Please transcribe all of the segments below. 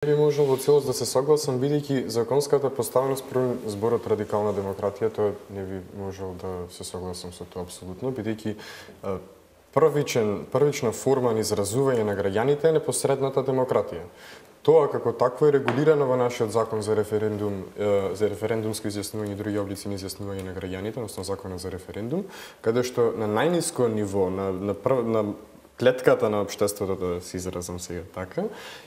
Би можел во целост да се согласам, бидејќи законската поставеност според зборот радикална демократија, тоа не би можел да се согласам со тоа апсолутно, бидејќи првична форма на изразување на граѓаните е непосредната демократија. Тоа како такво е регулирано во нашиот закон за референдум, за референдумско изјаснување и други облици на изјаснување на граѓаните, односно законот за референдум, каде што на најниско ниво, на клетката на општеството, да се изразам сега така,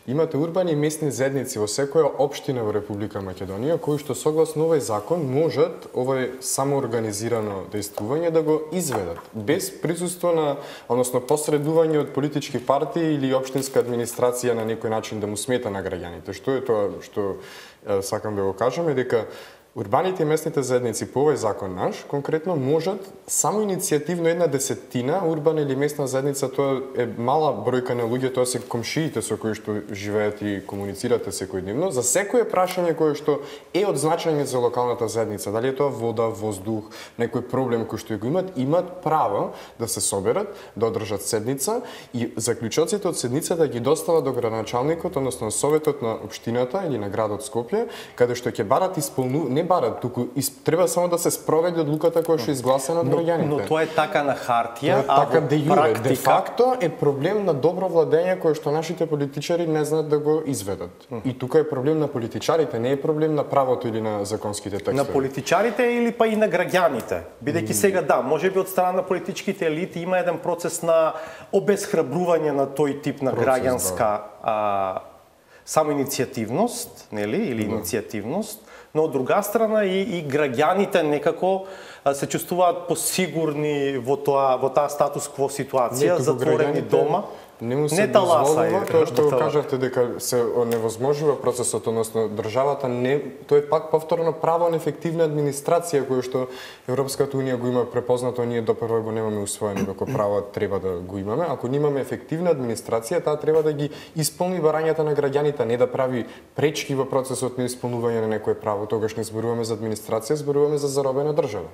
имате урбани и местни заедници во секоја општина во Република Македонија, кои што согласно овој закон можат овој самоорганизирано действување да го изведат, без присуство на, односно посредување од политички партии или општинска администрација на некој начин да му смета на граѓаните. Што е тоа што сакам да го кажам е дека урбаните и местните заедници по овој закон наш, конкретно можат само иницијативно 1/10 урбана или местна заедница, тоа е мала бројка на луѓе, тоа се комшиите со кои што живеат и комуницирате секојдневно, за секое прашање кое што е од значење за локалната заедница, дали е тоа вода, воздух, некој проблем кој што го имат право да се соберат, да одржат седница и заклучоците од седницата ги достават до градоначалникот, односно советот на општината или на градот Скопје, каде што ќе барат не барат, туку треба само да се спроведе одлуката која што е изгласена од граѓаните. Но тоа е така на хартија, а во практика... Де факто е проблем на добро владење кој што нашите политичари не знаат да го изведат. И тука е проблем на политичарите, не е проблем на правото или на законските текстови. На политичарите или па и на граѓаните? Бидејќи сега да, можеби од страна на политичките елити има еден процес на обесхрабрување на тој тип на граѓанска самоиницијативност, нели, или иницијативност, но од друга страна и граѓаните некако се чувствуваат посигурни во таа статус-кво ситуација, затворени дома. Не дозволува тоа што го кажавте дека се оневозможува процесот, односно државата тоа е пак повторно право на ефективна администрација која што Европската унија го има препознато, ние допрва го немаме усвоено како право треба да го имаме. Ако немаме ефективна администрација, таа треба да ги исполни барањата на граѓаните, не да прави пречки во процесот на исполнување на некое право. Тогаш не зборуваме за администрација, зборуваме за заробена држава.